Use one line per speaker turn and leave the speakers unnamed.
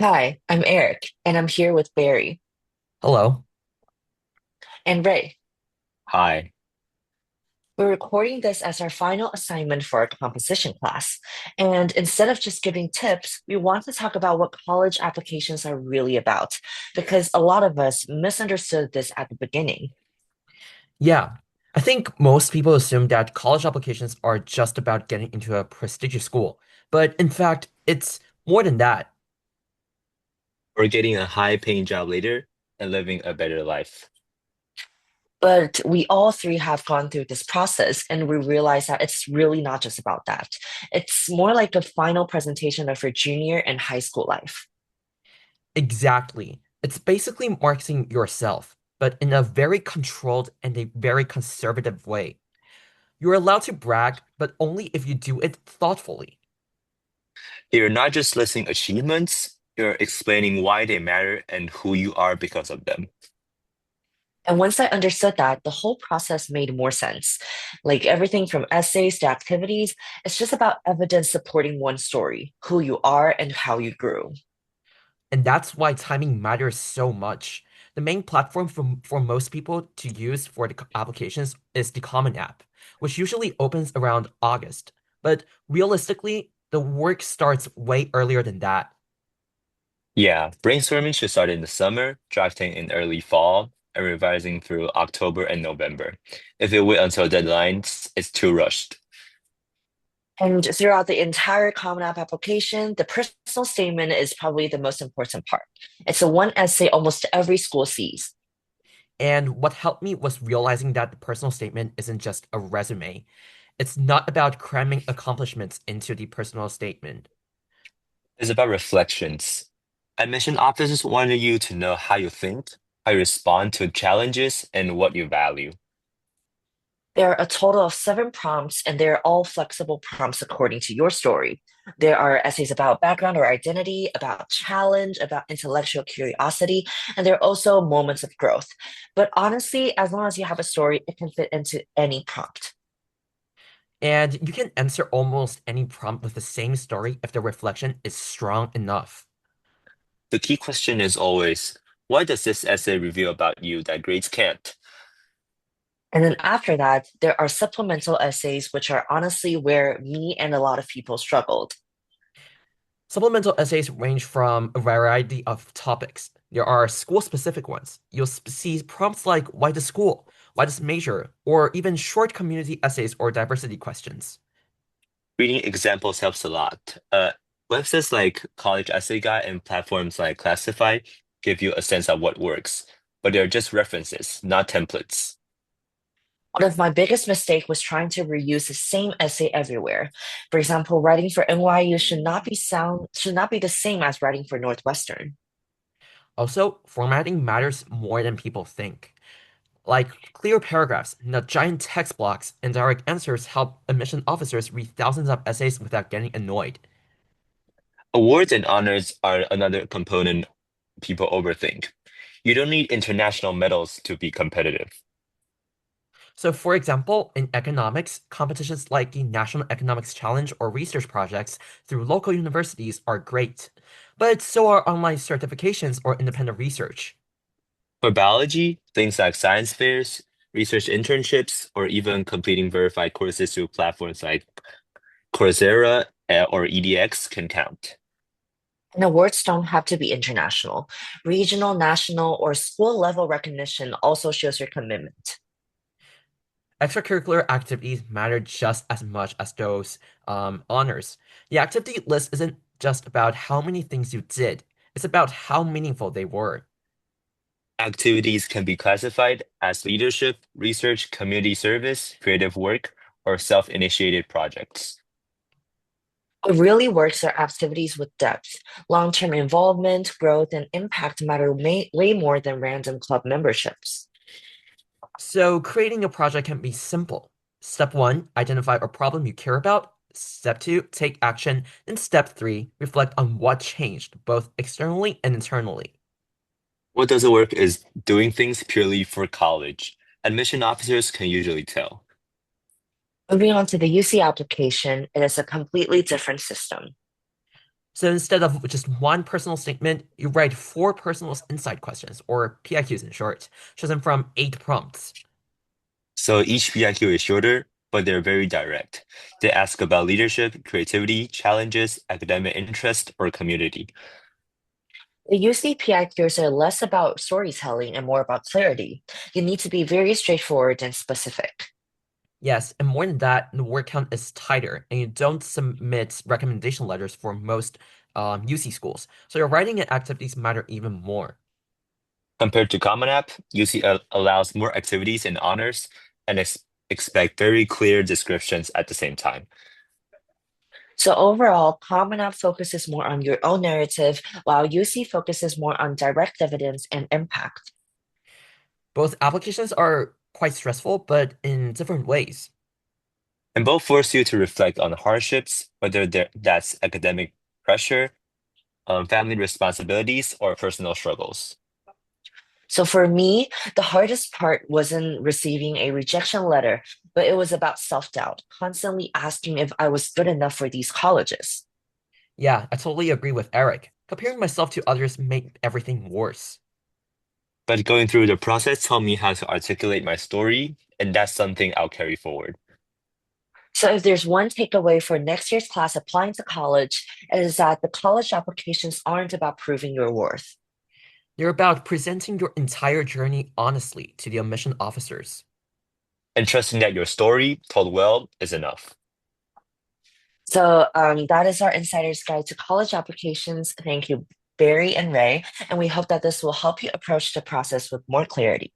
Hi, I'm Eric, and I'm here with Barry
Hello.
and Ray.
Hi.
We're recording this as our final assignment for our composition class. And instead of just giving tips, we want to talk about what college applications are really about, because a lot of us misunderstood this at the beginning.
Yeah, I think most people assume that college applications are just about getting into a prestigious school, but in fact, it's more than that.
Or getting a high-paying job later and living a better life.
But we all three have gone through this process, and we realize that it's really not just about that. It's more like a final presentation of your junior and high school life.
Exactly. It's basically marketing yourself, but in a very controlled and a very conservative way. You're allowed to brag, but only if you do it thoughtfully.
You're not just listing achievements, you're explaining why they matter and who you are because of them.
And once I understood that, the whole process made more sense. Like everything from essays to activities, it's just about evidence supporting one story, who you are and how you grew.
And that's why timing matters so much. The main platform for most people to use for the applications is the Common App, which usually opens around August. But realistically, the work starts way earlier than that.
Yeah, brainstorming should start in the summer, drafting in early fall, and revising through October and November. If you wait until deadlines, it's too rushed.
And throughout the entire Common App application, the personal statement is probably the most important part. It's the one essay almost every school sees.
And what helped me was realizing that the personal statement isn't just a resume. It's not about cramming accomplishments into the personal statement.
It's about reflections. Admission officers wanted you to know how you think, how you respond to challenges, and what you value.
There are a total of seven prompts, and they're all flexible prompts according to your story. There are essays about background or identity, about challenge, about intellectual curiosity, and there are also moments of growth. But honestly, as long as you have a story, it can fit into any prompt.
And you can answer almost any prompt with the same story if the reflection is strong enough.
The key question is always, what does this essay reveal about you that grades can't?
And then after that, there are supplemental essays, which are honestly where me and a lot of people struggled.
Supplemental essays range from a variety of topics. There are school-specific ones. You'll see prompts like why the school, why this major, or even short community essays or diversity questions.
Reading examples helps a lot. Websites like College Essay Guide and platforms like Classify give you a sense of what works, but they're just references, not templates.
One of my biggest mistakes was trying to reuse the same essay everywhere. For example, writing for NYU should not be the same as writing for Northwestern.
Also, formatting matters more than people think. Like clear paragraphs, not giant text blocks, and direct answers help admission officers read thousands of essays without getting annoyed.
Awards and honors are another component people overthink. You don't need international medals to be competitive.
So, for example, in economics, competitions like the National Economics Challenge or research projects through local universities are great, but so are online certifications or independent research.
For biology, things like science fairs, research internships, or even completing verified courses through platforms like Coursera or EDX can count.
And awards don't have to be international. Regional, national, or school level recognition also shows your commitment.
Extracurricular activities matter just as much as those honors. The activity list isn't just about how many things you did, it's about how meaningful they were.
Activities can be classified as leadership, research, community service, creative work, or self-initiated projects.
What really works are activities with depth. Long term involvement, growth, and impact matter way more than random club memberships.
So, creating a project can be simple. Step one, identify a problem you care about. Step two, take action. And step three, reflect on what changed, both externally and internally.
What doesn't work is doing things purely for college. Admission officers can usually tell.
Moving on to the UC application, it is a completely different system.
So instead of just one personal statement, you write four personal insight questions, or PIQs in short, chosen from 8 prompts.
So each PIQ is shorter, but they're very direct. They ask about leadership, creativity, challenges, academic interest, or community.
The UCPIQs are less about storytelling and more about clarity. You need to be very straightforward and specific.
Yes, and more than that, the word count is tighter, and you don't submit recommendation letters for most UC schools. So your writing and activities matter even more.
Compared to Common App, UC allows more activities and honors and expect very clear descriptions at the same time.
So overall, Common App focuses more on your own narrative, while UC focuses more on direct evidence and impact.
Both applications are quite stressful, but in different ways.
And both force you to reflect on hardships, whether that's academic pressure, family responsibilities, or personal struggles.
So for me, the hardest part wasn't receiving a rejection letter, but it was about self-doubt, constantly asking if I was good enough for these colleges.
Yeah, I totally agree with Eric. Comparing myself to others made everything worse.
But going through the process taught me how to articulate my story, and that's something I'll carry forward.
So if there's one takeaway for next year's class applying to college, it is that the college applications aren't about proving your worth.
They're about presenting your entire journey honestly to the admission officers.
And trusting that your story, told well, is enough.
So that is our insider's guide to college applications. Thank you, Barry and Ray, and we hope that this will help you approach the process with more clarity.